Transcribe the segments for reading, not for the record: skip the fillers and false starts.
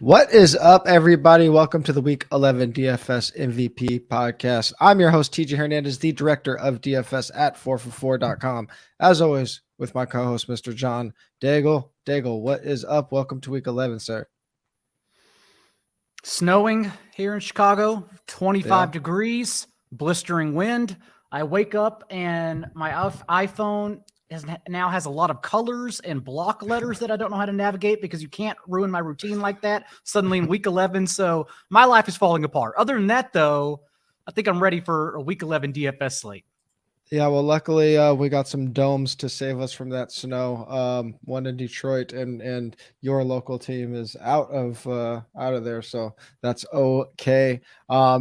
What is up, everybody? Welcome to the Week 11 DFS MVP podcast. I'm your host, TJ Hernandez, the director of DFS at 4for4.com. As always, with my co-host, Mr. John Daigle. Daigle, what is up? Welcome to Week 11, sir. Snowing here in Chicago, 25 degrees, blistering wind. I wake up and my iPhone now has a lot of colors and block letters that I don't know how to navigate because you can't ruin my routine like that suddenly in week 11. So my life is falling apart. Other than that, though, I think I'm ready for a week 11 DFS slate. Yeah, well, luckily we got some domes to save us from that snow. One in Detroit, and your local team is out of there, so that's okay.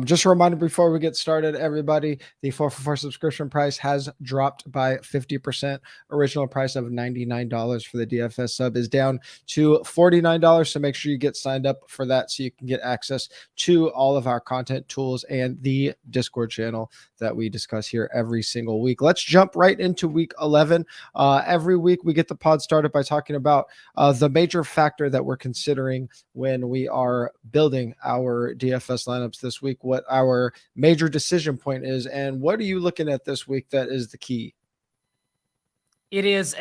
Just a reminder before we get started, everybody, the 4for4 subscription price has dropped by 50%. Original price of $99 for the DFS sub is down to $49. So make sure you get signed up for that so you can get access to all of our content tools and the Discord channel that we discuss here every single week. Let's jump right into week 11. Every week we get the pod started by talking about the major factor that we're considering when we are building our DFS lineups this week, what our major decision point is, and what are you looking at this week that is the key? It is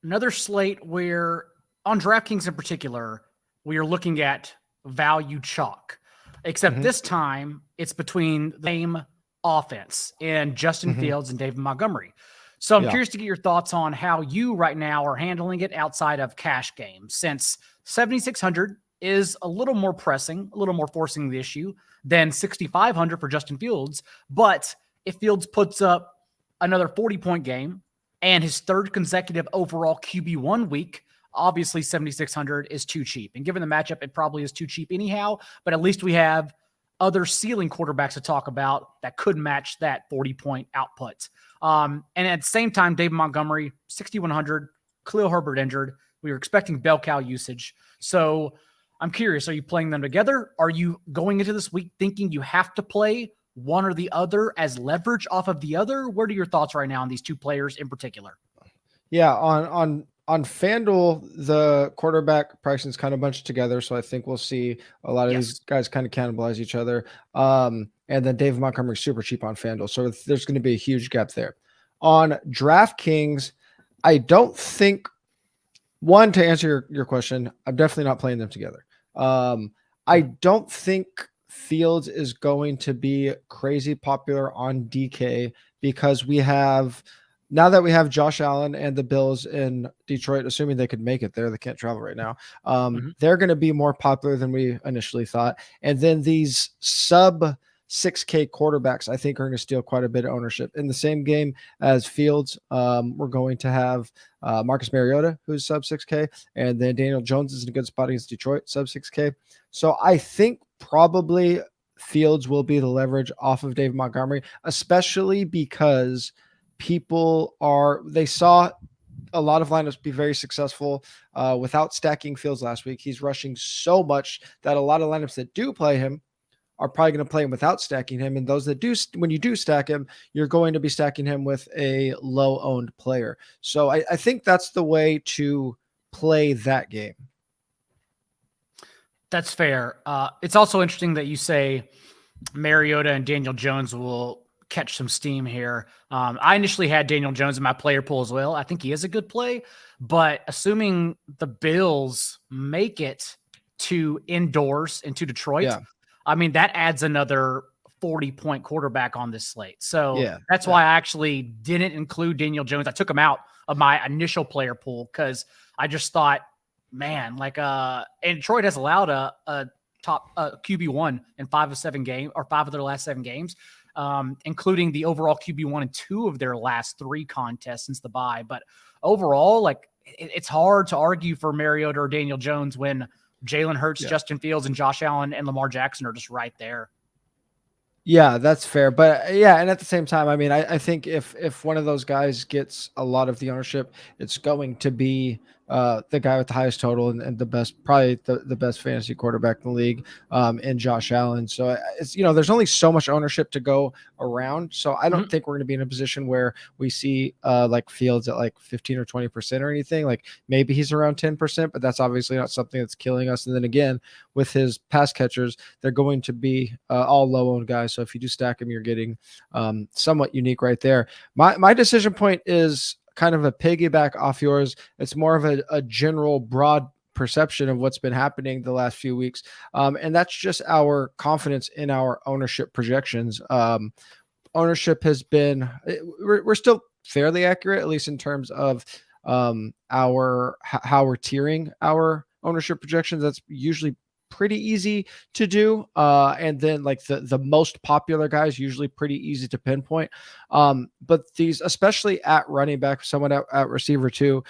another slate where on DraftKings in particular, we are looking at value chalk, except this time it's between the same offense and Justin Fields and David Montgomery. So I'm curious to get your thoughts on how you right now are handling it outside of cash games, since 7,600 is a little more pressing, a little more forcing the issue than 6,500 for Justin Fields. But if Fields puts up another 40-point game and his third consecutive overall QB1 week, obviously 7,600 is too cheap. And given the matchup, it probably is too cheap anyhow, but at least we have other ceiling quarterbacks to talk about that could match that 40-point output. And at the same time, David Montgomery, 6,100, Khalil Herbert injured. We were expecting bell cow usage. So I'm curious, are you playing them together? Are you going into this week thinking you have to play one or the other as leverage off of the other? What are your thoughts right now on these two players in particular? Yeah, on FanDuel, the quarterback pricing is kind of bunched together, so I think we'll see a lot of these guys kind of cannibalize each other. And then David Montgomery is super cheap on FanDuel, so there's going to be a huge gap there. On DraftKings, I don't think, one, to answer your question, I'm definitely not playing them together. I don't think Fields is going to be crazy popular on DK because now that we have Josh Allen and the Bills in Detroit, assuming they could make it there, they can't travel right now. They're going to be more popular than we initially thought. And then these sub 6K quarterbacks, I think, are going to steal quite a bit of ownership. In the same game as Fields, we're going to have Marcus Mariota, who's sub 6K, and then Daniel Jones is in a good spot against Detroit, sub 6K. So I think probably Fields will be the leverage off of David Montgomery, especially because they saw a lot of lineups be very successful without stacking Fields last week. He's rushing so much that a lot of lineups that do play him are probably going to play him without stacking him. And those that do, when you do stack him, you're going to be stacking him with a low owned player. So I think that's the way to play that game. That's fair. It's also interesting that you say Mariota and Daniel Jones will catch some steam here. I initially had Daniel Jones in my player pool as well. I think he is a good play, but assuming the Bills make it to indoors into Detroit, I mean, that adds another 40-point quarterback on this slate. So that's why I actually didn't include Daniel Jones. I took him out of my initial player pool because I just thought, man, and Detroit has allowed a top QB1 in 5 of their last 7 games. Including the overall QB1 and 2 of their last 3 contests since the bye. But overall, it's hard to argue for Mariota or Daniel Jones when Jalen Hurts, Justin Fields, and Josh Allen and Lamar Jackson are just right there. Yeah, that's fair. But and at the same time, I mean, I think if one of those guys gets a lot of the ownership, it's going to be the guy with the highest total and the best, probably the best fantasy quarterback in the league, in Josh Allen. So it's, there's only so much ownership to go around. So I don't think we're going to be in a position where we see like Fields at like 15 or 20% or anything. Like maybe he's around 10%, but that's obviously not something that's killing us. And then again, with his pass catchers, they're going to be all low owned guys. So if you do stack them, you're getting somewhat unique right there. My decision point is kind of a piggyback off yours. It's more of a general broad perception of what's been happening the last few weeks. And that's just our confidence in our ownership projections. Ownership has been, we're still fairly accurate, at least in terms of how we're tiering our ownership projections. That's usually pretty easy to do. And then like the most popular guys, usually pretty easy to pinpoint. But these, especially at running back, someone at receiver too,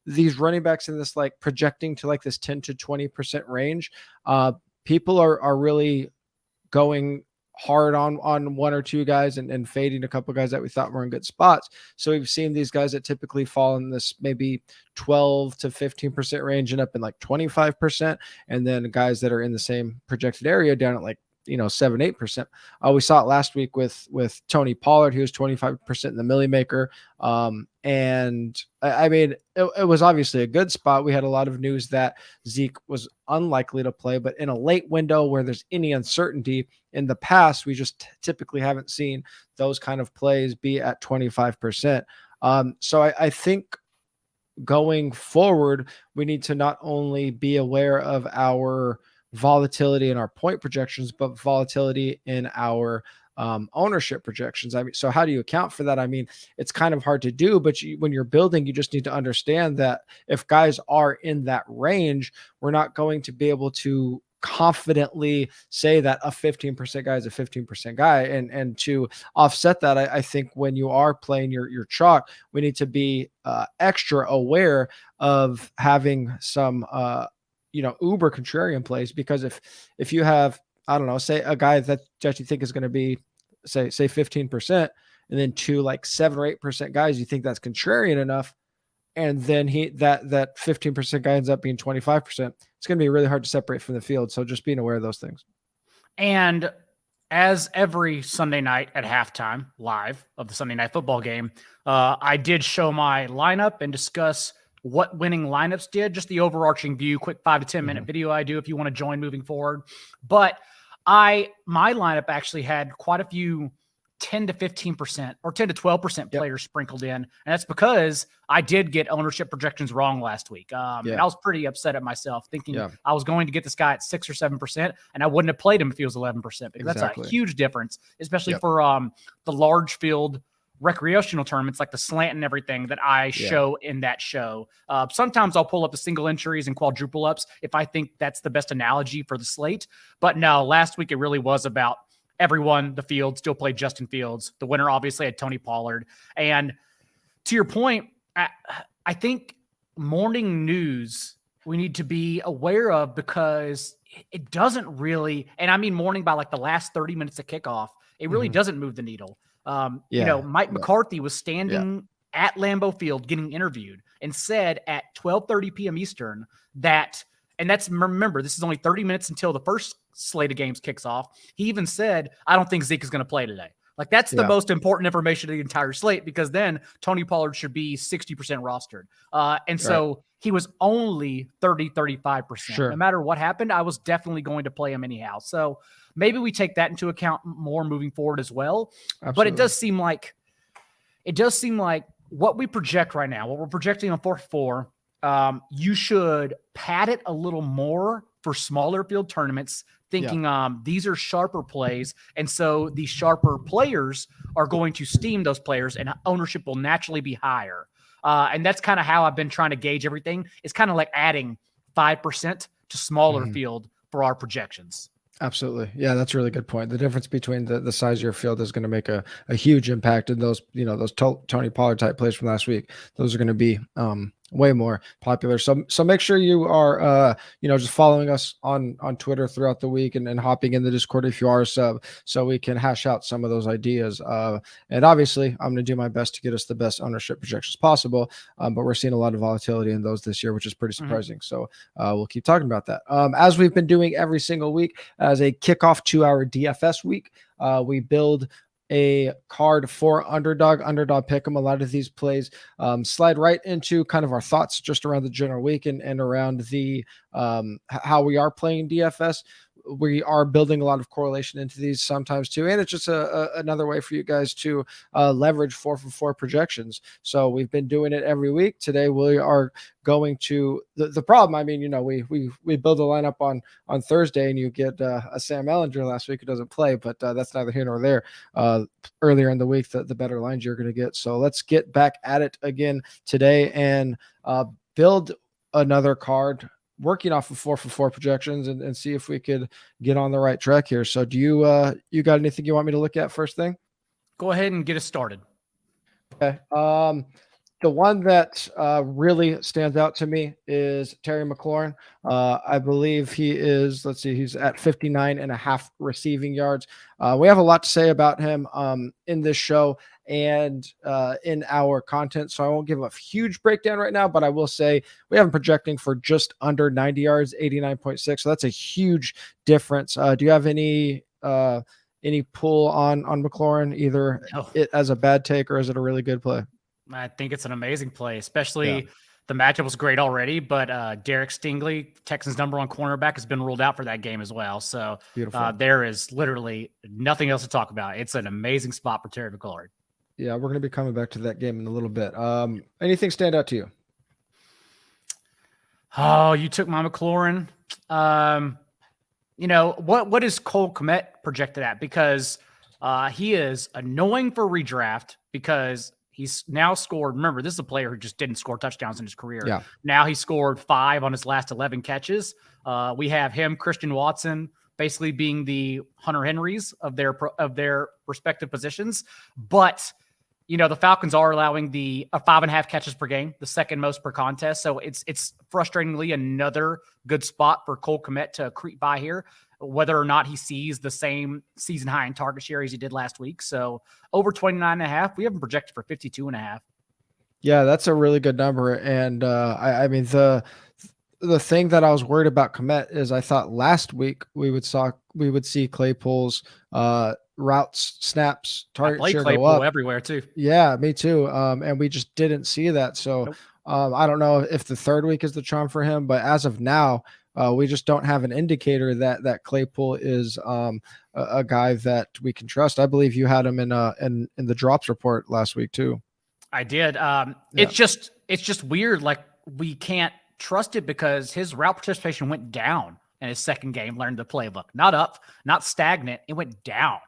these running backs in this like projecting to like this 10 to 20% range, people are really going hard on one or two guys and fading a couple guys that we thought were in good spots. So we've seen these guys that typically fall in this maybe 12 to 15% range and up in like 25%. And then guys that are in the same projected area down at like, 7-8%. We saw it last week with Tony Pollard. He was 25% in the Millie Maker. And I mean, it was obviously a good spot. We had a lot of news that Zeke was unlikely to play, but in a late window where there's any uncertainty in the past, we just typically haven't seen those kind of plays be at 25%. So I think going forward, we need to not only be aware of our volatility in our point projections, but volatility in our ownership projections. I mean, so how do you account for that? I mean, it's kind of hard to do, but when you're building, you just need to understand that if guys are in that range, we're not going to be able to confidently say that a 15% guy is a 15% guy. And to offset that, I think when you are playing your chalk, we need to be extra aware of having some uber contrarian plays, because if you have, I don't know, say a guy that you think is going to be say 15%, and then two like 7 or 8% guys, you think that's contrarian enough, and then that 15% guy ends up being 25%, it's going to be really hard to separate from the field. So just being aware of those things. And as every Sunday night at halftime live of the Sunday Night Football game, I did show my lineup and discuss what winning lineups did, just the overarching view, quick 5 to 10 minute video I do if you want to join moving forward. But my lineup actually had quite a few 10 to 15% or 10 to 12% players sprinkled in. And that's because I did get ownership projections wrong last week. And I was pretty upset at myself, thinking I was going to get this guy at 6 or 7%, and I wouldn't have played him if he was 11%, because that's a huge difference, especially for the large field recreational tournaments like the slant and everything that I show in that show. Sometimes I'll pull up the single entries and quadruple ups if I think that's the best analogy for the slate. But no, last week it really was about everyone. The field still played Justin Fields. The winner obviously had Tony Pollard. And to your point, I think morning news we need to be aware of, because it doesn't really, and I mean morning by like the last 30 minutes of kickoff, it really doesn't move the needle. Mike McCarthy was standing at Lambeau Field getting interviewed and said at 12:30 p.m. Eastern remember, this is only 30 minutes until the first slate of games kicks off. He even said, I don't think Zeke is going to play today. Like, that's the most important information of the entire slate, because then Tony Pollard should be 60% rostered. So he was only 35%. Sure. No matter what happened, I was definitely going to play him anyhow. So maybe we take that into account more moving forward as well. Absolutely. But it does seem like what we project right now, what we're projecting on 4-4, you should pad it a little more for smaller field tournaments, thinking these are sharper plays. And so these sharper players are going to steam those players, and ownership will naturally be higher. And that's kind of how I've been trying to gauge everything. It's kind of like adding 5% to smaller field for our projections. Absolutely. Yeah, that's a really good point. The difference between the size of your field is going to make a huge impact. And those, those Tony Pollard type plays from last week, those are going to be Way more popular. So make sure you are just following us on Twitter throughout the week and hopping in the Discord if you are a sub, so we can hash out some of those ideas. And obviously I'm going to do my best to get us the best ownership projections possible. But we're seeing a lot of volatility in those this year, which is pretty surprising. So we'll keep talking about that. As we've been doing every single week as a kickoff to our DFS week, we build a card for underdog pick'em. A lot of these plays slide right into kind of our thoughts just around the general week and around the how we are playing DFS. We are building a lot of correlation into these sometimes too, and it's just another way for you guys to leverage 4-for-4 projections. So we've been doing it every week. Today we are going to the problem. I mean, we build a lineup on Thursday, and you get a Sam Ellinger last week who doesn't play, but that's neither here nor there. Earlier in the week, the better lines you're going to get. So let's get back at it again today and build another card, working off of 4-for-4 projections and see if we could get on the right track here. So do you got anything you want me to look at first thing? Go ahead and get us started. Okay. The one that really stands out to me is Terry McLaurin. I believe he is, he's at 59.5 receiving yards. We have a lot to say about him in this show and in our content, so I won't give a huge breakdown right now, but I will say we have him projecting for just under 90 yards, 89.6. So that's a huge difference. Do you have any pull on McLaurin, either it as a bad take or is it a really good play? I think it's an amazing play, especially the matchup was great already, but Derek Stingley, Texans' #1 cornerback, has been ruled out for that game as well. So there is literally nothing else to talk about. It's an amazing spot for Terry McLaurin. Yeah, we're going to be coming back to that game in a little bit. Anything stand out to you? Oh, you took my McLaurin. What is Cole Kmet projected at? Because he is annoying for redraft because he's now scored. Remember, this is a player who just didn't score touchdowns in his career. Yeah. Now he scored 5 on his last 11 catches. We have him, Christian Watson, basically being the Hunter Henrys of their respective positions. But the Falcons are allowing the 5.5 catches per game, the second most per contest. So it's frustratingly another good spot for Cole Kmet to creep by here, whether or not he sees the same season high in target share as he did last week. So over 29.5, we have him projected for 52.5. Yeah, that's a really good number. And I mean, the thing that I was worried about Kmet is I thought last week we would see Claypool's routes, snaps, target share Claypool go up everywhere too. Yeah, me too. And we just didn't see that. So I don't know if the third week is the charm for him, but as of now, we just don't have an indicator that Claypool is a guy that we can trust. I believe you had him in the drops report last week too. I did. It's just weird. Like, we can't trust it because his route participation went down in his second game, learned the playbook. Not up, not stagnant. It went down.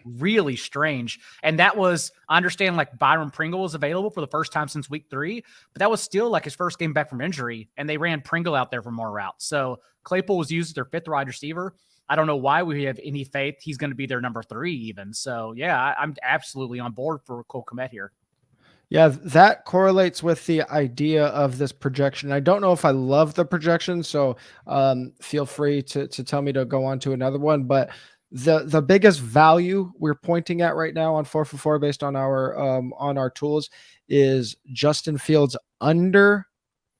Really strange. And that was, I understand, like, Byron Pringle was available for the first time since week 3, but that was still like his first game back from injury, and they ran Pringle out there for more routes. So Claypool was used as their 5th wide receiver. I don't know why we have any faith he's going to be their number 3 even. So yeah, I'm absolutely on board for Cole Kmet here. Yeah, that correlates with the idea of this projection. I don't know if I love the projection, so feel free to tell me to go on to another one. But the biggest value we're pointing at right now on 4-for-4 based on our tools is Justin Fields under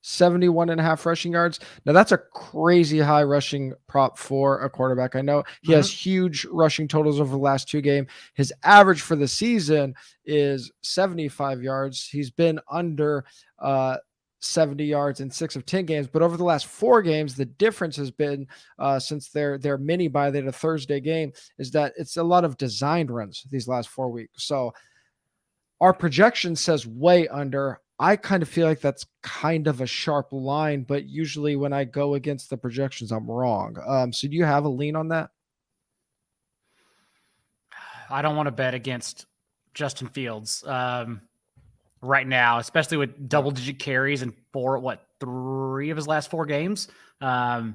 71.5 rushing yards. Now that's a crazy high rushing prop for a quarterback. I know he has huge rushing totals over the last 2 games. His average for the season is 75 yards. He's been under 70 yards in 6 of 10 games, but over the last 4 games, the difference has been since their mini bye, they had a Thursday game, is that it's a lot of designed runs these last 4 weeks. So our projection says way under. I kind of feel like that's kind of a sharp line, but usually when I go against the projections, I'm wrong. So do you have a lean on that? I don't want to bet against Justin Fields right now, especially with double-digit carries and 3 of his last 4 games. I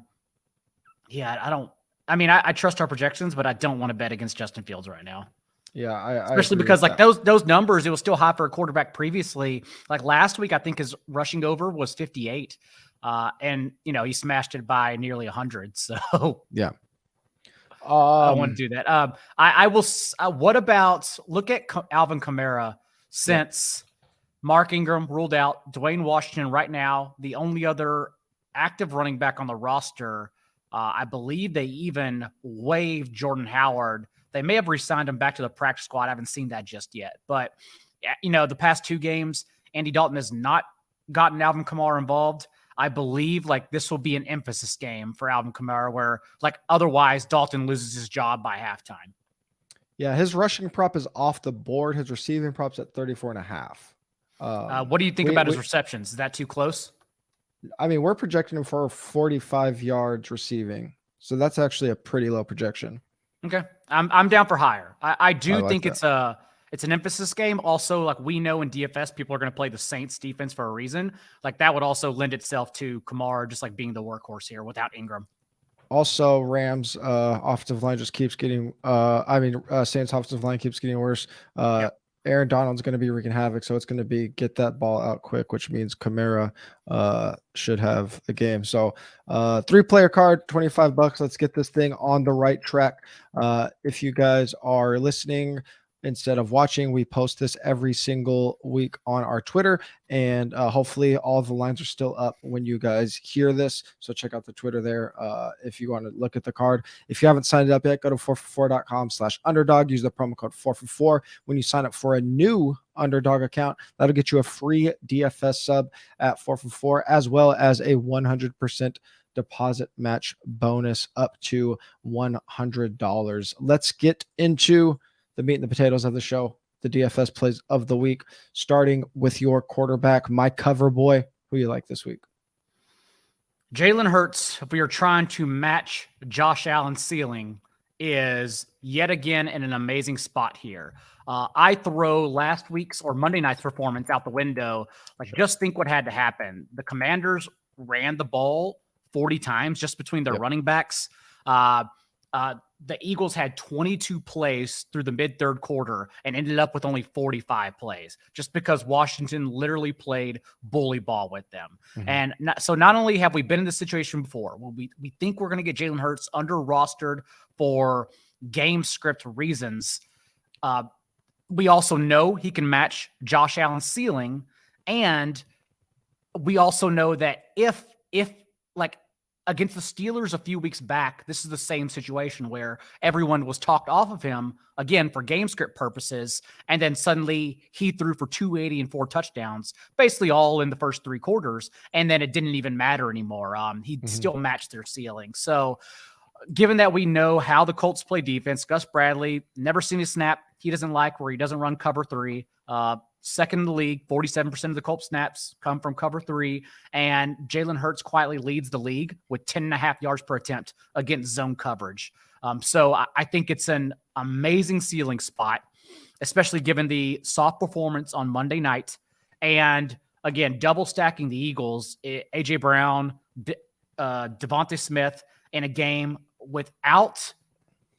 trust our projections, but I don't want to bet against Justin Fields right now. Yeah, I especially because like those numbers, it was still high for a quarterback previously. Like last week, I think his rushing over was 58, and he smashed it by nearly 100. So yeah, I don't want to do that. I will. What about look at Alvin Kamara since Mark Ingram ruled out, Dwayne Washington right now, the only other active running back on the roster. I believe they even waived Jordan Howard. They may have re-signed him back to the practice squad. I haven't seen that just yet. But, the past 2 games, Andy Dalton has not gotten Alvin Kamara involved. I believe like this will be an emphasis game for Alvin Kamara where like otherwise Dalton loses his job by halftime. Yeah, his rushing prop is off the board. His receiving prop's at 34.5. What do you think about his receptions? Is that too close? I mean, we're projecting him for 45 yards receiving. So that's actually a pretty low projection. Okay. I'm down for higher. I do like think that. it's an emphasis game. Also, like we know in DFS, people are going to play the Saints defense for a reason. Like that would also lend itself to Kamara just like being the workhorse here without Ingram. Also, Rams offensive line just keeps getting Saints offensive line keeps getting worse. Aaron Donald's going to be wreaking havoc, so it's going to be get that ball out quick, which means Kamara should have the game. So 3-player card, $25. Let's get this thing on the right track. If you guys are listening instead of watching, we post this every single week on our Twitter, and hopefully all the lines are still up when you guys hear this. So check out the Twitter there if you want to look at the card. If you haven't signed up yet, go to 4for4.com/underdog. Use the promo code 4for4 when you sign up for a new Underdog account. That'll get you a free DFS sub at 4for4, as well as a 100% deposit match bonus up to $100. Let's get into the meat and the potatoes of the show, the DFS plays of the week, starting with your quarterback, my cover boy. Who you like this week? Jalen Hurts, if we are trying to match Josh Allen's ceiling, is yet again in an amazing spot here. I throw last week's or Monday night's performance out the window. Just think what had to happen. The Commanders ran the ball 40 times just between their running backs. The Eagles had 22 plays through the mid-third quarter and ended up with only 45 plays just because Washington literally played bully ball with them. Mm-hmm. And so not only have we been in this situation before, we think we're going to get Jalen Hurts under-rostered for game script reasons. We also know he can match Josh Allen's ceiling. And we also know that if like, against the Steelers a few weeks back, this is the same situation where everyone was talked off of him, again, for game script purposes, and then suddenly he threw for 280 and 4 touchdowns, basically all in the first 3 quarters, and then it didn't even matter anymore. He still matched their ceiling. So given that we know how the Colts play defense, Gus Bradley, never seen a snap he doesn't like where he doesn't run cover 3. Second in the league, 47% of the Colts snaps come from cover 3, and Jalen Hurts quietly leads the league with 10.5 yards per attempt against zone coverage. So I think it's an amazing ceiling spot, especially given the soft performance on Monday night. And again, double stacking the Eagles, A.J. Brown, Devontae Smith in a game without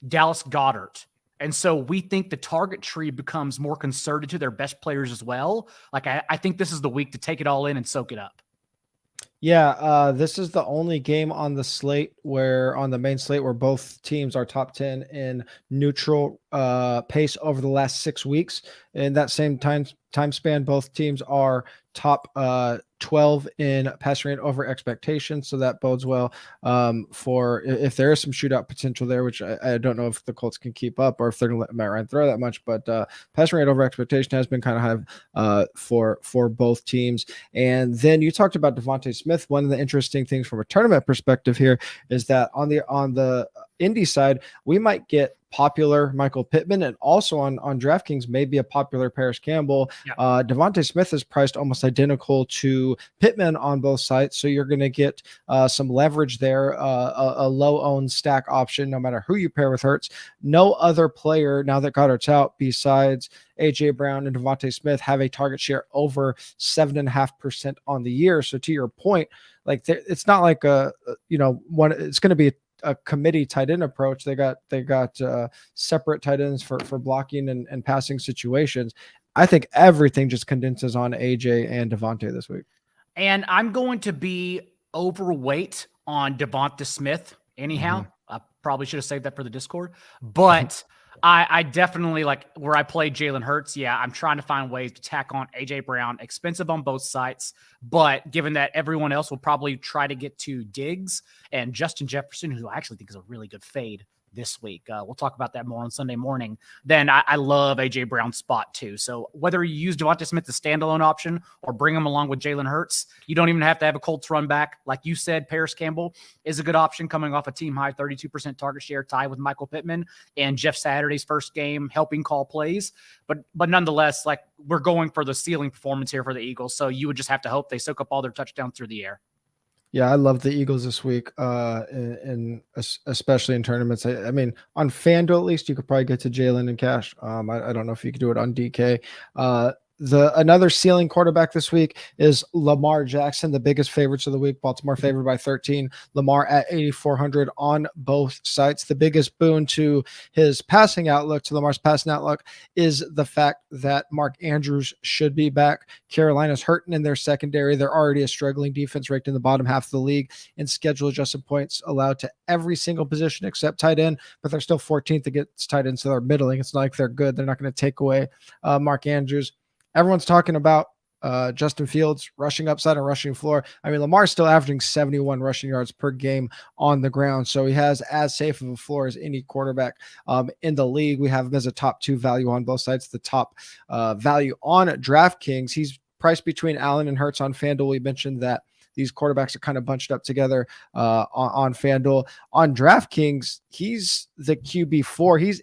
Dallas Goedert. And so we think the target tree becomes more concerted to their best players as well. Like I think this is the week to take it all in and soak it up. Yeah, this is the only game on the main slate where both teams are top 10 in neutral pace over the last 6 weeks. In that same time span, both teams are top 12 in passing rate over expectations. So that bodes well for if there is some shootout potential there, which I don't know if the Colts can keep up or if they're going to let Matt Ryan throw that much, but passing rate over expectation has been kind of high for both teams. And then you talked about Devontae Smith. One of the interesting things from a tournament perspective here is that on the Indy side, we might get popular Michael Pittman, and also on DraftKings maybe a popular Paris Campbell. Devontae Smith is priced almost identical to Pittman on both sides, so you're going to get some leverage there, a low-owned stack option no matter who you pair with Hurts. No other player, now that Goddard's out, besides A.J. Brown and Devontae Smith, have a target share over 7.5% on the year. So to your point, like it's not like it's going to be a committee tight end approach. They got separate tight ends for blocking and passing situations. I think everything just condenses on AJ and Devontae this week. And I'm going to be overweight on Devonta Smith anyhow. I probably should have saved that for the Discord, but I definitely like where I play Jalen Hurts. Yeah, I'm trying to find ways to tack on AJ Brown, expensive on both sides. But given that everyone else will probably try to get to Diggs and Justin Jefferson, who I actually think is a really good fade this week. We'll talk about that more on Sunday morning. Then I love AJ Brown's spot too. So whether you use Devonta Smith as a standalone option or bring him along with Jalen Hurts, you don't even have to have a Colts run back. Like you said, Paris Campbell is a good option coming off a team high 32% target share tie with Michael Pittman and Jeff Saturday's first game helping call plays. But nonetheless, like we're going for the ceiling performance here for the Eagles. So you would just have to hope they soak up all their touchdowns through the air. Yeah, I love the Eagles this week, especially in tournaments. I mean, on FanDuel at least, you could probably get to Jalen in cash. I don't know if you could do it on DK. Another ceiling quarterback this week is Lamar Jackson, the biggest favorites of the week. Baltimore favored by 13. Lamar at 8,400 on both sites. The biggest boon to his passing outlook, to Lamar's passing outlook, is the fact that Mark Andrews should be back. Carolina's hurting in their secondary. They're already a struggling defense ranked in the bottom half of the league in schedule adjusted points allowed to every single position except tight end, but they're still 14th against tight end, so they're middling. It's not like they're good. They're not going to take away Mark Andrews. Everyone's talking about Justin Fields rushing upside and rushing floor. I mean, Lamar's still averaging 71 rushing yards per game on the ground, so he has as safe of a floor as any quarterback in the league. We have him as a top 2 value on both sides. The top value on DraftKings. He's priced between Allen and Hurts on FanDuel. We mentioned that these quarterbacks are kind of bunched up together on FanDuel. On DraftKings, he's the QB4. He's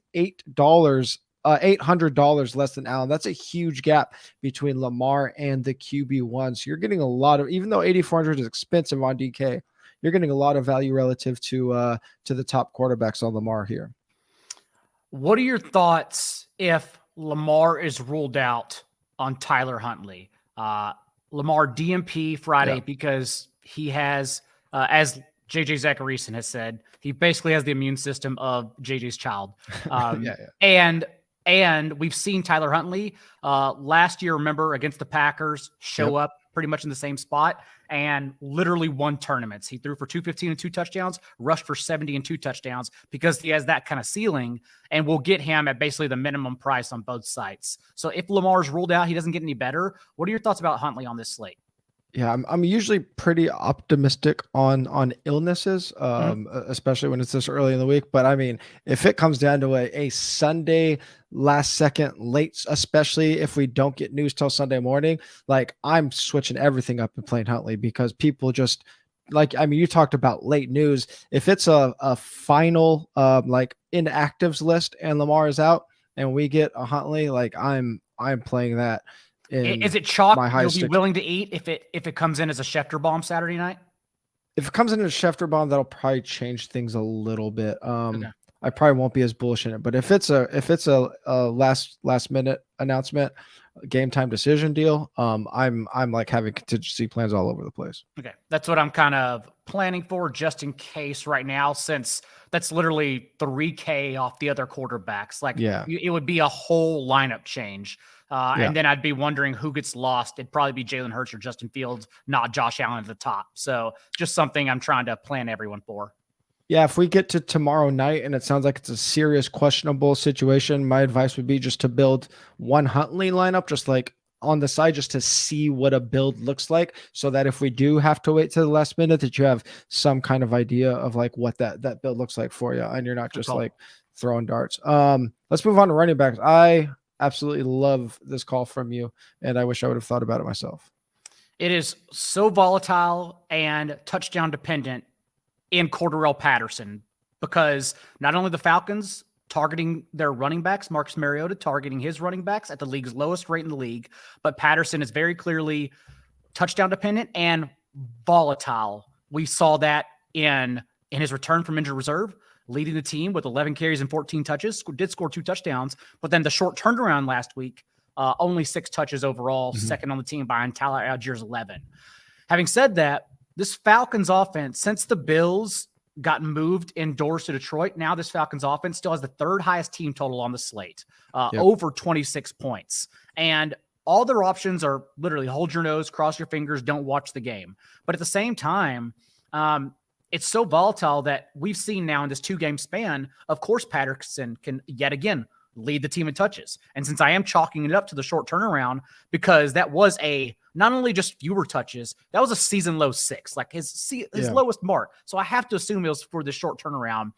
$800 less than Allen. That's a huge gap between Lamar and the QB1. So you're getting a lot of, even though 8,400 is expensive on DK, you're getting a lot of value relative to the top quarterbacks on Lamar here. What are your thoughts if Lamar is ruled out on Tyler Huntley? Lamar DMP Friday because he has, as JJ Zacharyson has said, he basically has the immune system of JJ's child. And we've seen Tyler Huntley last year, remember, against the Packers, show up pretty much in the same spot and literally won tournaments. He threw for 215 and 2 touchdowns, rushed for 70 and 2 touchdowns because he has that kind of ceiling, and we'll get him at basically the minimum price on both sides. So if Lamar's ruled out, he doesn't get any better. What are your thoughts about Huntley on this slate? Yeah, I'm usually pretty optimistic on illnesses, especially when it's this early in the week. But I mean, if it comes down to a Sunday last second late, especially if we don't get news till Sunday morning, like I'm switching everything up and playing Huntley because people just like, I mean, you talked about late news. If it's a final like inactives list and Lamar is out and we get a Huntley, like I'm playing that. Is it chalk you'll be willing to eat if it comes in as a Schefter bomb Saturday night? If it comes in as a Schefter bomb, that'll probably change things a little bit. I probably won't be as bullish in it, but if it's a last minute announcement, game time decision deal, I'm like having contingency plans all over the place. Okay, that's what I'm kind of planning for just in case right now, since that's literally 3K off the other quarterbacks. Like, it would be a whole lineup change. And then I'd be wondering who gets lost. It'd probably be Jalen Hurts or Justin Fields, not Josh Allen at the top. So just something I'm trying to plan everyone for. Yeah, if we get to tomorrow night and it sounds like it's a serious questionable situation, my advice would be just to build one Huntley lineup, just like on the side, just to see what a build looks like, so that if we do have to wait to the last minute, that you have some kind of idea of like what that build looks like for you, and you're not just like throwing darts. Let's move on to running backs. I absolutely love this call from you, and I wish I would have thought about it myself. It is so volatile and touchdown dependent in Cordarrelle Patterson, because not only the Falcons targeting their running backs, Marcus Mariota targeting his running backs at the league's lowest rate in the league, but Patterson is very clearly touchdown dependent and volatile. We saw that in his return from injured reserve, leading the team with 11 carries and 14 touches, did score 2 touchdowns, but then the short turnaround last week, only 6 touches overall, second on the team behind Tyler Allgeier's 11. Having said that, this Falcons offense, since the Bills got moved indoors to Detroit. Now this Falcons offense still has the third highest team total on the slate, over 26 points. And all their options are literally hold your nose, cross your fingers, don't watch the game. But at the same time, it's so volatile that we've seen now in this 2-game span, of course, Patterson can yet again lead the team in touches. And since I am chalking it up to the short turnaround, because that was not only just fewer touches, that was a season low 6, like his lowest mark. So I have to assume it was for the short turnaround.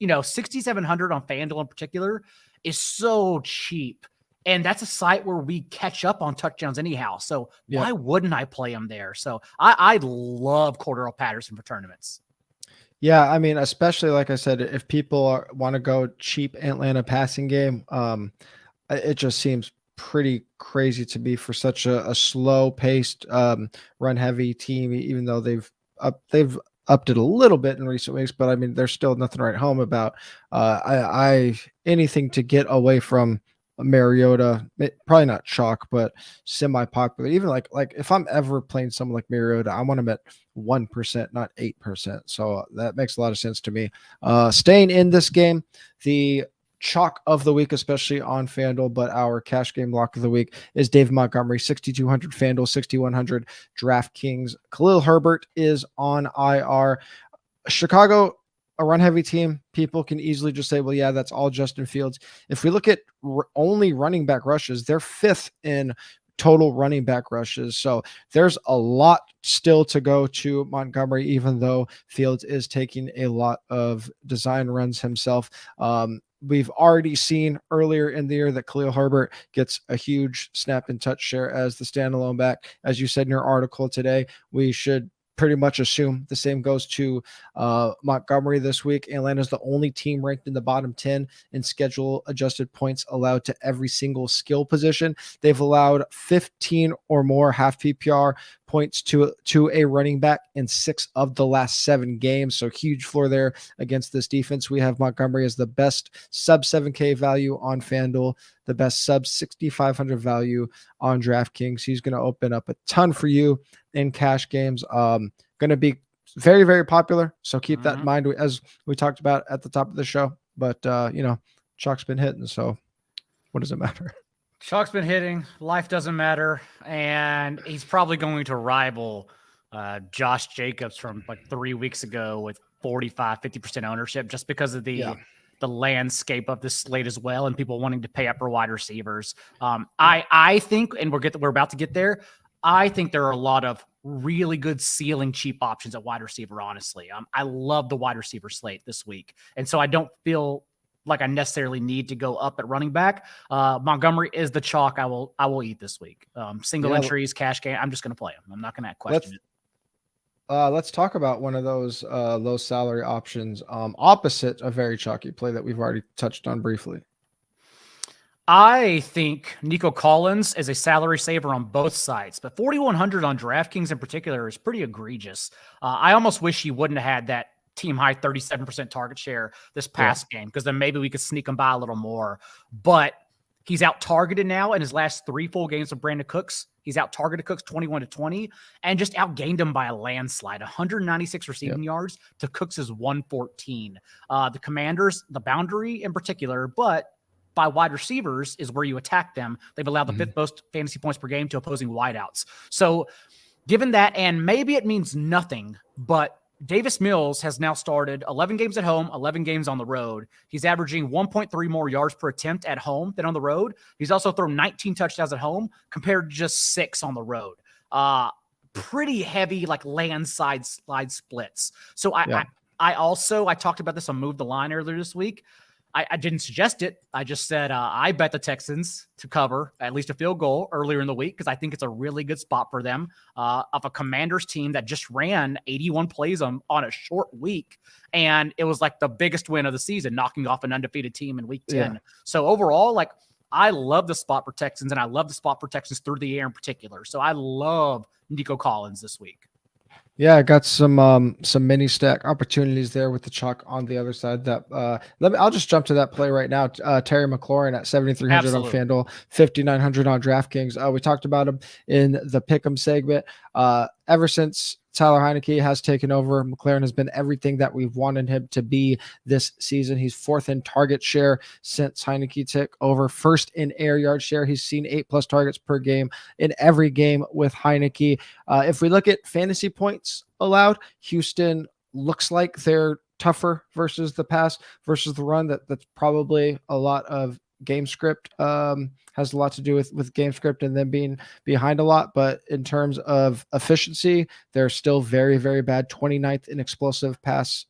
6,700 on FanDuel in particular is so cheap. And that's a site where we catch up on touchdowns anyhow. So why wouldn't I play him there? So I love Cordarrelle Patterson for tournaments. Yeah, I mean, especially like I said, if people want to go cheap Atlanta passing game, it just seems pretty crazy to be for such a slow-paced, run-heavy team. Even though they've upped it a little bit in recent weeks, but I mean, there's still nothing to write home about. Anything to get away from Mariota, probably not chalk, but semi-popular. Even like if I'm ever playing someone like Mariota, I want him at 1%, not 8%. So that makes a lot of sense to me. Staying in this game, the chalk of the week, especially on FanDuel, but our cash game lock of the week is David Montgomery, 6,200 FanDuel, 6,100 DraftKings. Khalil Herbert is on IR. Chicago, a run-heavy team, people can easily just say, well, yeah, that's all Justin Fields. If we look at only running back rushes, they're 5th in total running back rushes. So there's a lot still to go to Montgomery, even though Fields is taking a lot of design runs himself. We've already seen earlier in the year that Khalil Herbert gets a huge snap and touch share as the standalone back. As you said in your article today, we should pretty much assume the same goes to Montgomery this week. Atlanta's the only team ranked in the bottom 10 in schedule adjusted points allowed to every single skill position. They've allowed 15 or more half PPR points to a running back in 6 of the last 7 games. So huge floor there against this defense. We have Montgomery as the best sub 7K value on FanDuel, the best sub 6,500 value on DraftKings. He's going to open up a ton for you in cash games. Going to be very, very popular. So keep that in mind as we talked about at the top of the show. But, chalk's been hitting. So what does it matter? Chalk's been hitting. Life doesn't matter. And he's probably going to rival Josh Jacobs from like 3 weeks ago with 45-50% ownership just because of the landscape of this slate as well and people wanting to pay up for wide receivers. I think, and we're about to get there, I think there are a lot of really good ceiling cheap options at wide receiver, honestly. I love the wide receiver slate this week. And so I don't feel like I necessarily need to go up at running back. Montgomery is the chalk I will eat this week. Single entries, cash game. I'm just going to play him. I'm not going to question it. Let's talk about one of those low salary options opposite a very chalky play that we've already touched on briefly. I think Nico Collins is a salary saver on both sides, but 4,100 on DraftKings in particular is pretty egregious. I almost wish he wouldn't have had that team high 37% target share this past game, because then maybe we could sneak him by a little more. But he's out targeted now in his last 3 full games of Brandon Cooks. He's out targeted Cooks 21-20 and just outgained him by a landslide, 196 receiving yards to Cooks' 114. The Commanders, the boundary in particular, but by wide receivers is where you attack them. They've allowed the 5th most fantasy points per game to opposing wideouts. So given that, and maybe it means nothing, but Davis Mills has now started 11 games at home, 11 games on the road. He's averaging 1.3 more yards per attempt at home than on the road. He's also thrown 19 touchdowns at home compared to just 6 on the road. Pretty heavy, like landslide slide splits. So I talked about this on Move the Line earlier this week. I didn't suggest it. I just said I bet the Texans to cover at least a field goal earlier in the week because I think it's a really good spot for them of a Commanders team that just ran 81 plays on a short week. And it was like the biggest win of the season, knocking off an undefeated team in week 10. Yeah. So overall, like I love the spot for Texans and I love the spot for Texans through the air in particular. So I love Nico Collins this week. Yeah, I got some mini stack opportunities there with the chalk on the other side. That I'll just jump to that play right now. Terry McLaurin at 7,300 on FanDuel, 5,900 on DraftKings. We talked about him in the Pick'em segment. Ever since Tyler Heineke has taken over. McLaurin has been everything that we've wanted him to be this season. He's 4th in target share since Heineke took over, 1st in air yard share. He's seen 8+ targets per game in every game with Heineke. If we look at fantasy points allowed, Houston looks like they're tougher versus the pass versus the run. That's probably a lot of game script, has a lot to do with game script and then being behind a lot. But in terms of efficiency, they're still very, very bad. 29th in explosive pass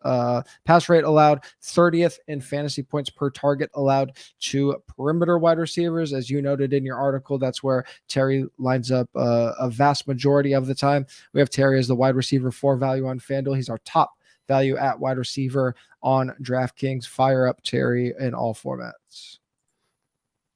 rate allowed, 30th in fantasy points per target allowed to perimeter wide receivers. As you noted in your article, that's where Terry lines up a vast majority of the time. We have Terry as the wide receiver 4 value on FanDuel. He's our top value at wide receiver on DraftKings. Fire up Terry in all formats.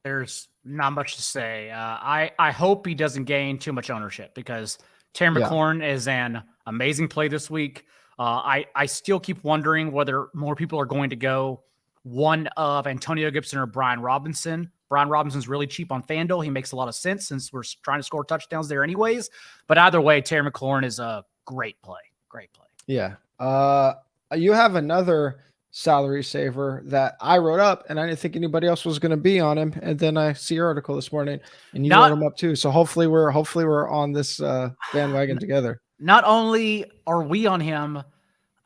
There's not much to say. I hope he doesn't gain too much ownership because Terry McLaurin is an amazing play this week. I still keep wondering whether more people are going to go one of Antonio Gibson or Brian Robinson. Brian Robinson's really cheap on FanDuel. He makes a lot of sense since we're trying to score touchdowns there anyways. But either way, Terry McLaurin is a great play. Great play. Yeah. You have another salary saver that I wrote up, and I didn't think anybody else was going to be on him. And then I see your article this morning, and you wrote him up too. So hopefully we're on this bandwagon together. Not only are we on him,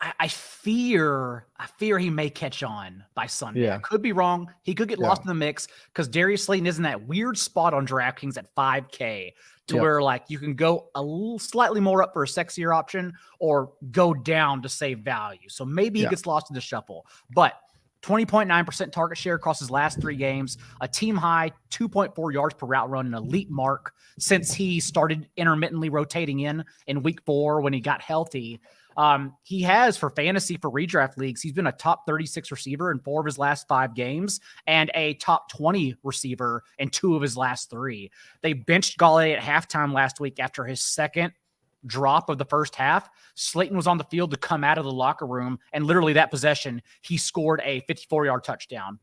I fear he may catch on by Sunday. Yeah. I could be wrong. He could get lost in the mix because Darius Slayton is in that weird spot on DraftKings at 5K to where like you can go a little slightly more up for a sexier option or go down to save value. So maybe he gets lost in the shuffle. But 20.9% target share across his last 3 games, a team high 2.4 yards per route run, an elite mark since he started intermittently rotating in week 4 when he got healthy. He has, for fantasy, for redraft leagues, he's been a top 36 receiver in 4 of his last 5 games and a top 20 receiver in 2 of his last 3. They benched Galladay at halftime last week after his second drop of the first half. Slayton was on the field to come out of the locker room, and literally that possession, he scored a 54-yard touchdown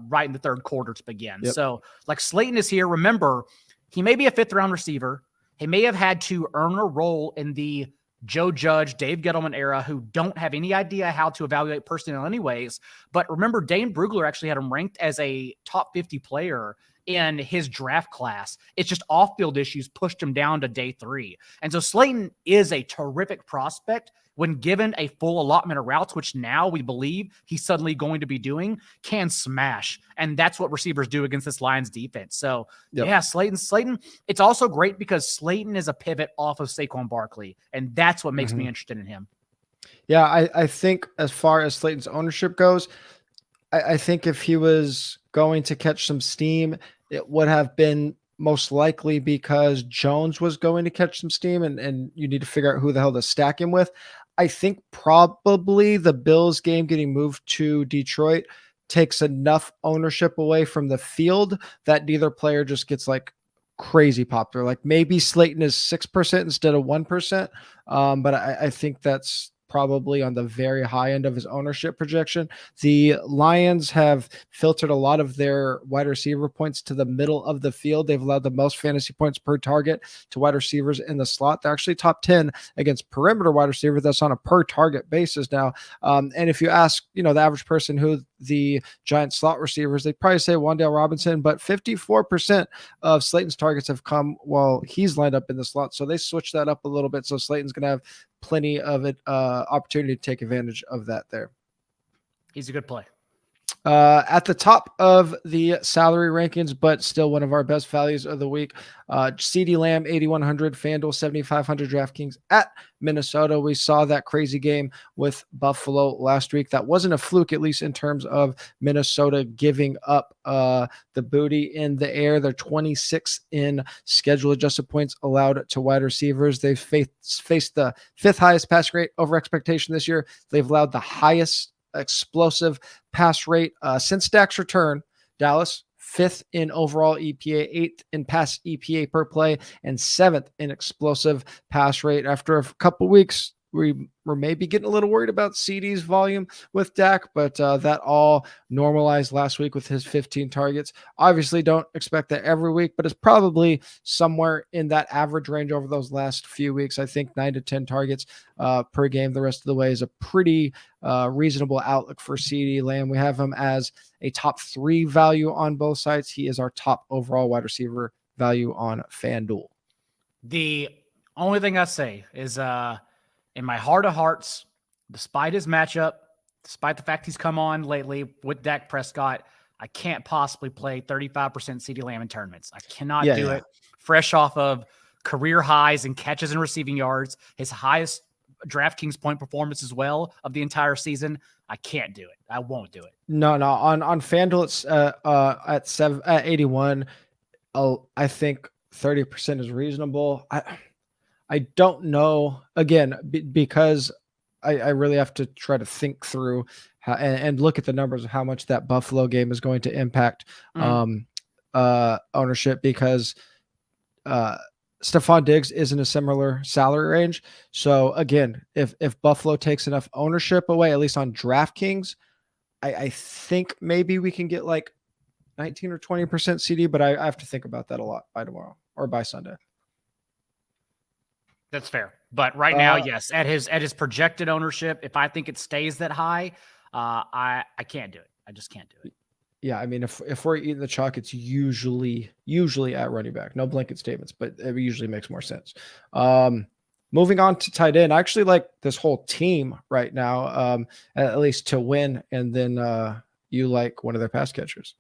right in the 3rd quarter to begin. So, like, Slayton is here. Remember, he may be a 5th-round receiver. He may have had to earn a role in the Joe Judge, Dave Gettleman era, who don't have any idea how to evaluate personnel anyways. But remember, Dane Brugler actually had him ranked as a top 50 player in his draft class. It's just off-field issues pushed him down to day 3. And so Slayton is a terrific prospect when given a full allotment of routes, which now we believe he's suddenly going to be doing, can smash. And that's what receivers do against this Lions defense. So Slayton, it's also great because Slayton is a pivot off of Saquon Barkley. And that's what makes me interested in him. Yeah, I think as far as Slayton's ownership goes, I think if he was going to catch some steam, it would have been most likely because Jones was going to catch some steam and you need to figure out who the hell to stack him with. I think probably the Bills game getting moved to Detroit takes enough ownership away from the field that neither player just gets like crazy popular. Like maybe Slayton is 6% instead of 1%. But I think that's probably on the very high end of his ownership projection. The Lions have filtered a lot of their wide receiver points to the middle of the field. They've allowed the most fantasy points per target to wide receivers in the slot. They're actually top 10 against perimeter wide receivers. That's on a per target basis now. And if you ask, the average person who the Giants slot receivers, they'd probably say Wan'Dale Robinson, but 54% of Slayton's targets have come while he's lined up in the slot. So they switched that up a little bit. So Slayton's going to have plenty of it, opportunity to take advantage of that there. He's a good play. At the top of the salary rankings, but still one of our best values of the week, CeeDee Lamb, 8,100, FanDuel, 7,500, DraftKings at Minnesota. We saw that crazy game with Buffalo last week. That wasn't a fluke, at least in terms of Minnesota giving up the booty in the air. They're 26th in schedule adjusted points allowed to wide receivers. They've faced the 5th highest pass rate over expectation this year. They've allowed the highest explosive pass rate since Dak's return. Dallas 5th in overall EPA, 8th in pass EPA per play, and 7th in explosive pass rate. After a couple weeks, we're maybe getting a little worried about CeeDee's volume with Dak, but that all normalized last week with his 15 targets. Obviously, don't expect that every week, but it's probably somewhere in that average range over those last few weeks. I think 9 to 10 targets per game the rest of the way is a pretty reasonable outlook for CeeDee Lamb. We have him as a top 3 value on both sides. He is our top overall wide receiver value on FanDuel. The only thing I say is in my heart of hearts, despite his matchup, despite the fact he's come on lately with Dak Prescott, I can't possibly play 35% CeeDee Lamb in tournaments. I cannot do it fresh off of career highs and catches and receiving yards, his highest DraftKings point performance as well of the entire season. I can't do it. I won't do it. No. On FanDuel, it's at 81. Oh, I think 30% is reasonable. I don't know, again, because I really have to try to think through how, and look at the numbers of how much that Buffalo game is going to impact ownership, because Stephon Diggs is in a similar salary range. So again, if Buffalo takes enough ownership away, at least on DraftKings, I think maybe we can get like 19 or 20% CeeDee, but I have to think about that a lot by tomorrow or by Sunday. That's fair. But right now, yes, at his projected ownership, if I think it stays that high, I can't do it. I just can't do it. Yeah, I mean, if we're eating the chalk, it's usually at running back. No blanket statements, but it usually makes more sense. Moving on to tight end, I actually like this whole team right now, at least to win, and then you like one of their pass catchers.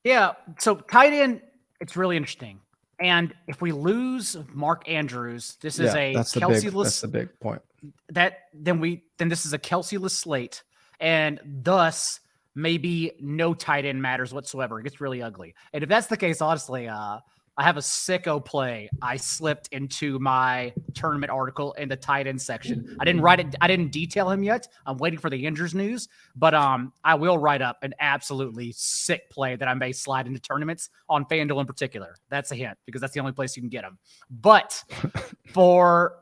Yeah, so tight end, it's really interesting. And if we lose Mark Andrews, this is Kelsey-less. That's the big point. Then this is a Kelsey-less slate, and thus maybe no tight end matters whatsoever. It gets really ugly. And if that's the case, honestly, I have a sicko play I slipped into my tournament article in the tight end section. I didn't write it. I didn't detail him yet. I'm waiting for the injuries news, but I will write up an absolutely sick play that I may slide into tournaments on FanDuel in particular. That's a hint, because that's the only place you can get them. But for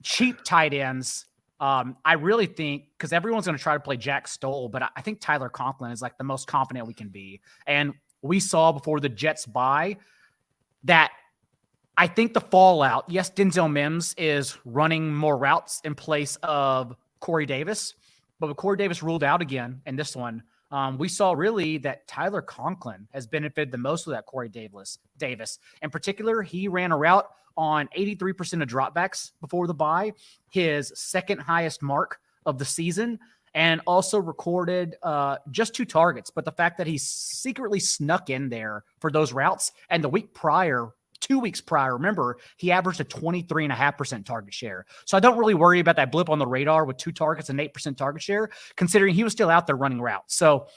cheap tight ends, I really think, because everyone's going to try to play Jack Stoll, but I think Tyler Conklin is like the most confident we can be. And we saw before the Jets bye that I think the fallout, yes, Denzel Mims is running more routes in place of Corey Davis, but with Corey Davis ruled out again in this one, we saw really that Tyler Conklin has benefited the most with that Corey Davis. In particular, he ran a route on 83% of dropbacks before the bye, his second highest mark of the season, and also recorded just 2 targets. But the fact that he secretly snuck in there for those routes, and the week prior, 2 weeks prior, remember, he averaged a 23.5% target share. So I don't really worry about that blip on the radar with 2 targets and 8% target share, considering he was still out there running routes. So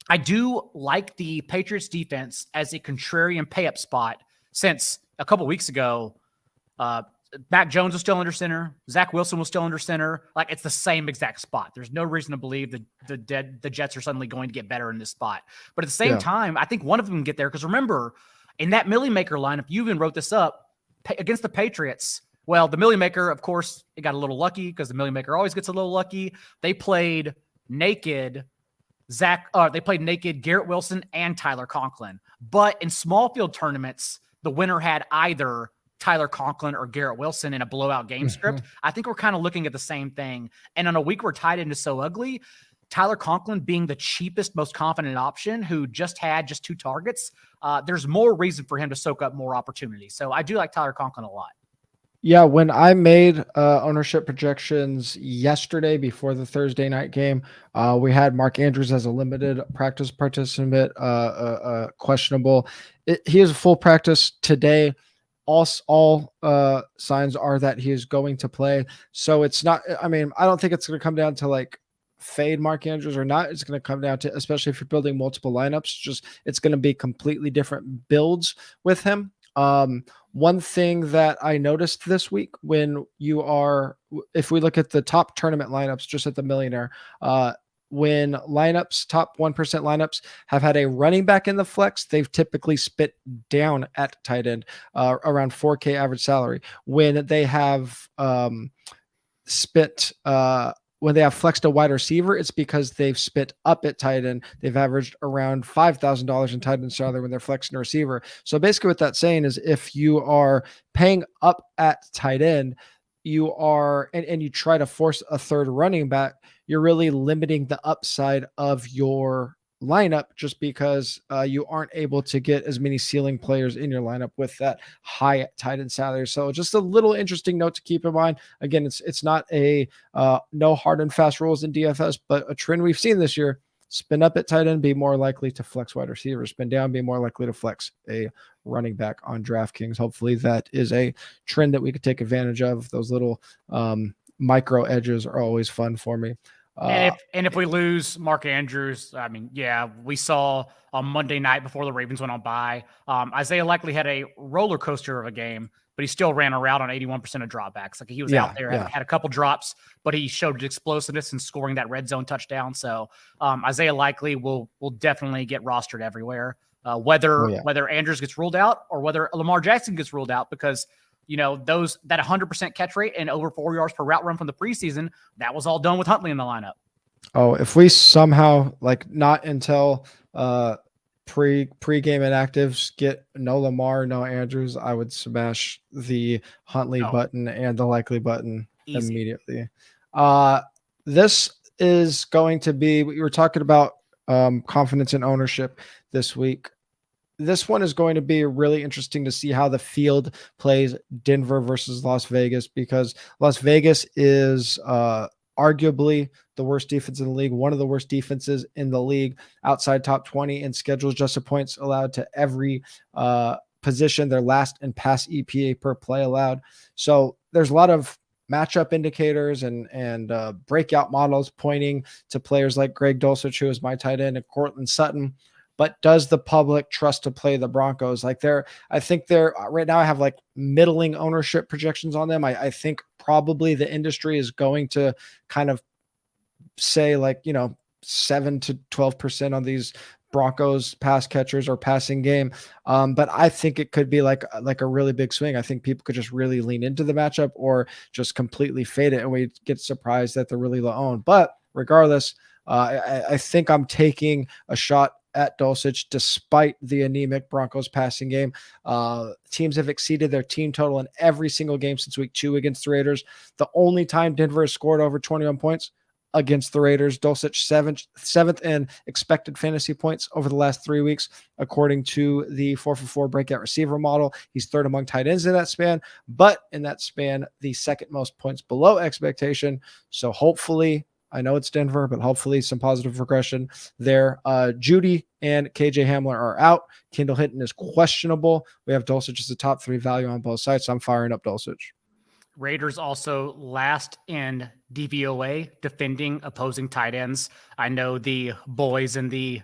I do like the Patriots defense as a contrarian pay-up spot, since a couple weeks ago, Mac Jones was still under center. Zach Wilson was still under center. Like, it's the same exact spot. There's no reason to believe that the Jets are suddenly going to get better in this spot. But at the same time, I think one of them can get there, because remember, in that Millie Maker lineup, you even wrote this up, against the Patriots. Well, the Millie Maker, of course, it got a little lucky, because the Millie Maker always gets a little lucky. They played naked Garrett Wilson and Tyler Conklin. But in small field tournaments, the winner had either Tyler Conklin or Garrett Wilson in a blowout game script. I think we're kind of looking at the same thing. And on a week where tight end is so ugly, Tyler Conklin being the cheapest, most confident option, who just had 2 targets, there's more reason for him to soak up more opportunity. So I do like Tyler Conklin a lot. Yeah, when I made ownership projections yesterday before the Thursday night game, we had Mark Andrews as a limited practice participant, questionable. He is a full practice today. All signs are that he is going to play. So it's not, I mean, I don't think it's going to come down to like fade Mark Andrews or not. It's going to come down to, especially if you're building multiple lineups, it's going to be completely different builds with him. One thing that I noticed this week, if we look at the top tournament lineups, just at the Millionaire, when lineups, top 1% lineups, have had a running back in the flex, they've typically spit down at tight end, around 4K average salary. When they have spit when they have flexed a wide receiver, it's because they've spit up at tight end. They've averaged around $5,000 in tight end salary when they're flexing a receiver. So basically what that's saying is if you are paying up at tight end, you are, and you try to force a third running back, you're really limiting the upside of your lineup just because you aren't able to get as many ceiling players in your lineup with that high tight end salary. So just a little interesting note to keep in mind. Again, it's not a no hard and fast rules in DFS, but a trend we've seen this year: spin up at tight end, be more likely to flex wide receiver; spin down, be more likely to flex a running back on DraftKings. Hopefully that is a trend that we could take advantage of. Those little micro edges are always fun for me. And if we lose Mark Andrews, I mean, yeah, we saw on Monday night before the Ravens went on bye, Isaiah likely had a roller coaster of a game, but he still ran a route on 81% of dropbacks. Like he was out there, had a couple drops, but he showed explosiveness in scoring that red zone touchdown. So Isaiah likely will definitely get rostered everywhere, whether Andrews gets ruled out or whether Lamar Jackson gets ruled out, because that 100% catch rate and over 4 yards per route run from the preseason, that was all done with Huntley in the lineup. Oh, if we somehow, like, not until pre-game inactives get no Lamar, no Andrews, I would smash the Huntley button and the likely button immediately. This is going to be, we were talking about confidence and ownership this week. This one is going to be really interesting to see how the field plays Denver versus Las Vegas, because Las Vegas is arguably the worst defense in the league, one of the worst defenses in the league outside top 20 in schedule adjusted points allowed to every position. They're last in pass EPA per play allowed. So there's a lot of matchup indicators and breakout models pointing to players like Greg Dulcich, who is my tight end, and Cortland Sutton. But does the public trust to play the Broncos? I think they're right now, I have like middling ownership projections on them. I think probably the industry is going to kind of say 7 to 12% on these Broncos pass catchers or passing game. But I think it could be like a really big swing. I think people could just really lean into the matchup or just completely fade it, and we get surprised that they're really low owned. But regardless, I think I'm taking a shot at Dulcich despite the anemic Broncos passing game. Teams have exceeded their team total in every single game since week 2 against the Raiders. The only time Denver has scored over 21 points against the Raiders. Dulcich seventh in expected fantasy points over the last 3 weeks, according to the 4for4 breakout receiver model. He's third among tight ends in that span, but in that span, the second most points below expectation. So hopefully, I know it's Denver, but hopefully some positive regression there. Judy and KJ Hamler are out. Kendall Hinton is questionable. We have Dulcich as the top 3 value on both sides, so I'm firing up Dulcich. Raiders also last in DVOA, defending opposing tight ends. I know the boys in the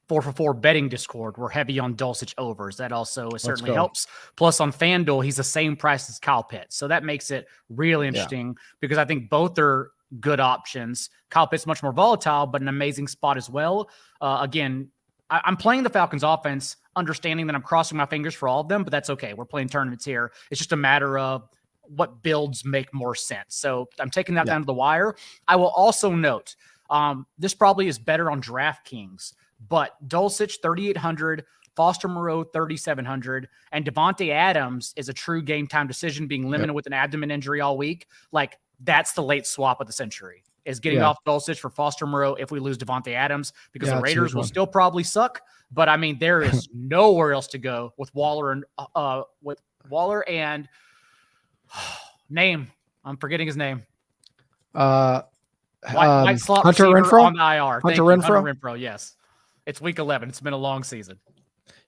4for4 betting Discord were heavy on Dulcich overs. That also certainly helps. Plus on FanDuel, he's the same price as Kyle Pitts. So that makes it really interesting because I think both are good options. Kyle Pitts much more volatile, but an amazing spot as well. Again, I'm playing the Falcons offense, understanding that I'm crossing my fingers for all of them, but that's okay. We're playing tournaments here. It's just a matter of what builds make more sense. So I'm taking that down to the wire. I will also note, this probably is better on DraftKings, but Dulcich 3,800, Foster Moreau 3,700, and Devontae Adams is a true game time decision, being limited with an abdomen injury all week. Like, that's the late swap of the century, is getting off Dulcich for Foster Moreau if we lose Devontae Adams, because the Raiders will still probably suck. But I mean, there is nowhere else to go with Waller and name. I'm forgetting his name. White slot Hunter Renfrow on the IR. Hunter Renfrow. Yes, it's week 11. It's been a long season.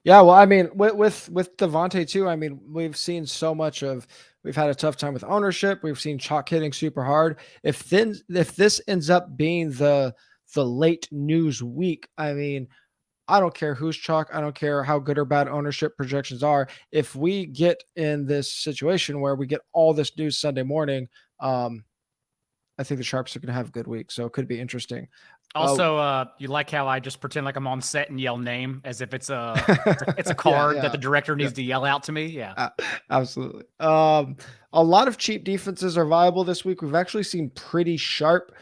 Yeah, well, I mean, with Devontae too, I mean, we've seen so much of. We've had a tough time with ownership. We've seen chalk hitting super hard. If this ends up being the late news week, I mean, I don't care who's chalk. I don't care how good or bad ownership projections are. If we get in this situation where we get all this news Sunday morning, I think the Sharps are going to have a good week, so it could be interesting. Also, you like how I just pretend like I'm on set and yell name as if it's a card that the director needs to yell out to me. Yeah, absolutely. A lot of cheap defenses are viable this week. We've actually seen pretty sharp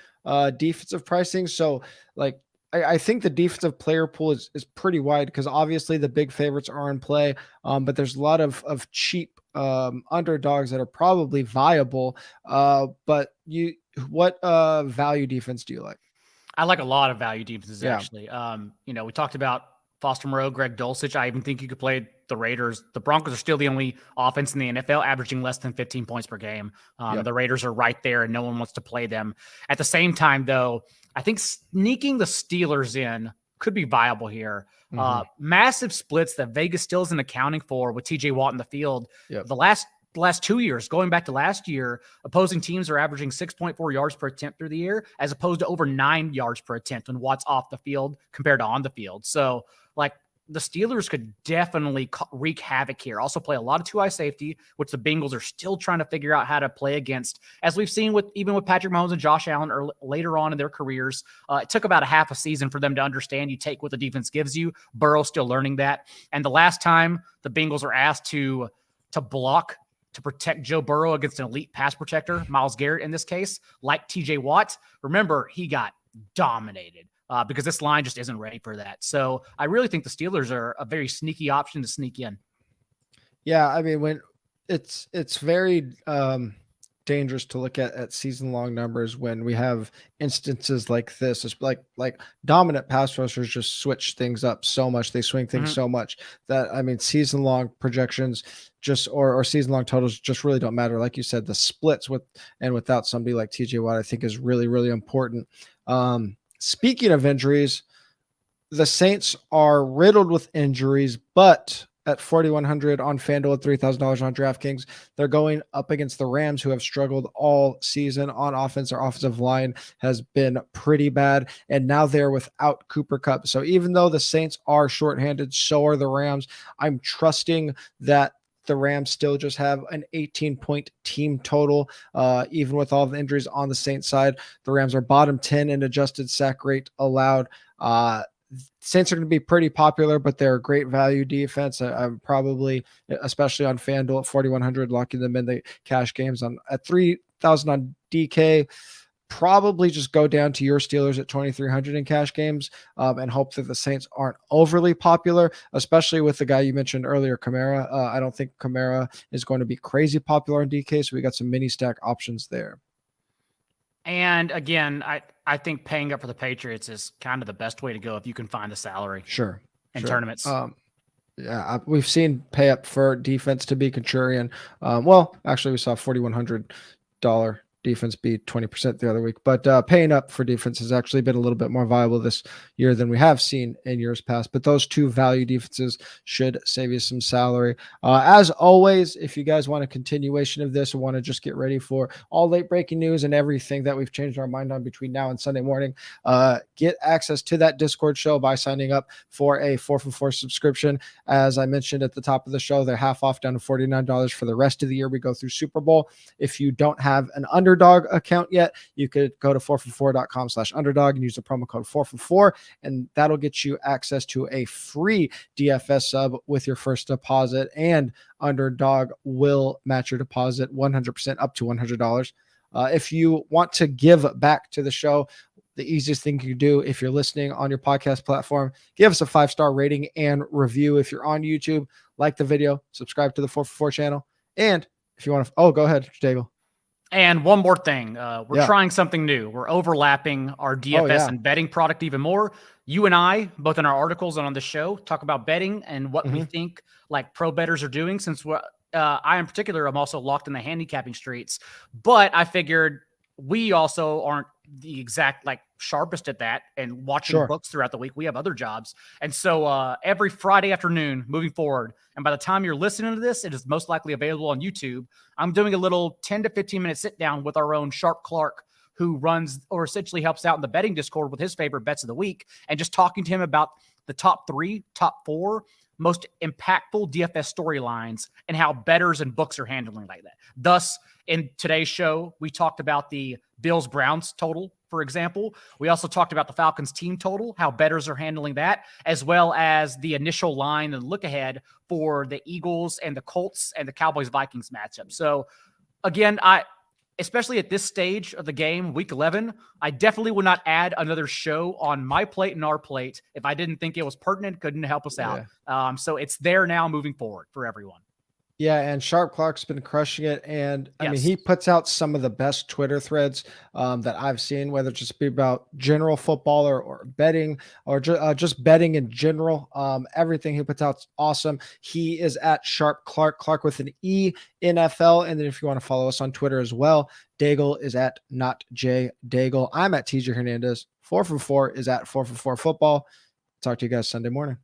defensive pricing. So like, I think the defensive player pool is pretty wide because obviously the big favorites are in play. But there's a lot of cheap underdogs that are probably viable. But what value defense do you like? I like a lot of value defenses, actually. We talked about Foster Moreau, Greg Dulcich. I even think you could play the Raiders. The Broncos are still the only offense in the NFL averaging less than 15 points per game. The Raiders are right there, and no one wants to play them. At the same time, though, I think sneaking the Steelers in could be viable here. Massive splits that Vegas still isn't accounting for with TJ Watt in the field. The last 2 years, going back to last year, opposing teams are averaging 6.4 yards per attempt through the year, as opposed to over 9 yards per attempt when Watt's off the field compared to on the field. So, like, the Steelers could definitely wreak havoc here. Also play a lot of 2-eye safety, which the Bengals are still trying to figure out how to play against. As we've seen even with Patrick Mahomes and Josh Allen later on in their careers, it took about a half a season for them to understand you take what the defense gives you. Burrow's still learning that. And the last time the Bengals were asked to block to protect Joe Burrow against an elite pass protector, Myles Garrett in this case, like TJ Watt, remember, he got dominated. Because this line just isn't ready for that. So I really think the Steelers are a very sneaky option to sneak in. Yeah, I mean, when it's very dangerous to look at season-long numbers when we have instances like this. It's like dominant pass rushers just switch things up so much. They swing things so much that, I mean, season-long projections just or season-long totals just really don't matter. Like you said, the splits with and without somebody like TJ Watt, I think is really, really important. Speaking of injuries, the Saints are riddled with injuries, but at 4,100 on FanDuel, at $3,000 on DraftKings, they're going up against the Rams, who have struggled all season on offense. Their offensive line has been pretty bad, and now they're without Cooper Kupp. So even though the Saints are shorthanded, so are the Rams. I'm trusting that the Rams still just have an 18-point team total, even with all the injuries on the Saints side. The Rams are bottom 10 in adjusted sack rate allowed. Saints are going to be pretty popular, but they're a great value defense. I'm probably, especially on FanDuel at 4,100, locking them in the cash games at 3,000 on DK. Probably just go down to your Steelers at 2,300 in cash games and hope that the Saints aren't overly popular, especially with the guy you mentioned earlier, Kamara. I don't think Kamara is going to be crazy popular in DK, so we got some mini stack options there. And again, I think paying up for the Patriots is kind of the best way to go if you can find the salary. In tournaments. Yeah, we've seen pay up for defense to be contrarian. Well, actually, we saw $4,100 defense be 20% the other week, but paying up for defense has actually been a little bit more viable this year than we have seen in years past. But those two value defenses should save you some salary. As always, if you guys want a continuation of this and want to just get ready for all late breaking news and everything that we've changed our mind on between now and Sunday morning, get access to that Discord show by signing up for a 4for4 subscription. As I mentioned at the top of the show, they're half off, down to $49 for the rest of the year. We go through Super Bowl. If you don't have an Underdog account yet, you could go to 4for4.com/underdog and use the promo code 4for4, and that'll get you access to a free DFS sub with your first deposit, and Underdog will match your deposit 100% up to $100. If you want to give back to the show, the easiest thing you can do if you're listening on your podcast platform, give us a 5-star rating and review. If you're on YouTube, like the video, subscribe to the 4for4 channel. And if you want to, go ahead, Daigle. And one more thing, we're trying something new. We're overlapping our DFS and betting product even more. You and I, both in our articles and on the show, talk about betting and what we think like pro bettors are doing. Since I, in particular, am also locked in the handicapping streets. But I figured we also aren't the exact sharpest at that and watching books throughout the week. We have other jobs. And so every Friday afternoon moving forward, and by the time you're listening to this, it is most likely available on YouTube. I'm doing a little 10 to 15 minute sit down with our own Sharp Clark, who runs or essentially helps out in the betting Discord with his favorite bets of the week, and just talking to him about the top 3, top 4 most impactful DFS storylines and how bettors and books are handling like that. Thus, in today's show, we talked about the Bills-Browns total, for example. We also talked about the Falcons team total, how bettors are handling that, as well as the initial line and look ahead for the Eagles and the Colts and the Cowboys-Vikings matchup. So again, especially at this stage of the game, week 11, I definitely would not add another show on my plate and our plate if I didn't think it was pertinent, couldn't help us out. So it's there now moving forward for everyone. Yeah, and Sharp Clark's been crushing it. And I mean, he puts out some of the best Twitter threads that I've seen, whether it just be about general football or betting or just betting in general. Everything he puts out is awesome. He is at Sharp Clark with an E, NFL. And then if you want to follow us on Twitter as well, Daigle is at not J Daigle. I'm at TJ Hernandez. 4 for 4 is at 4 for 4 football. Talk to you guys Sunday morning.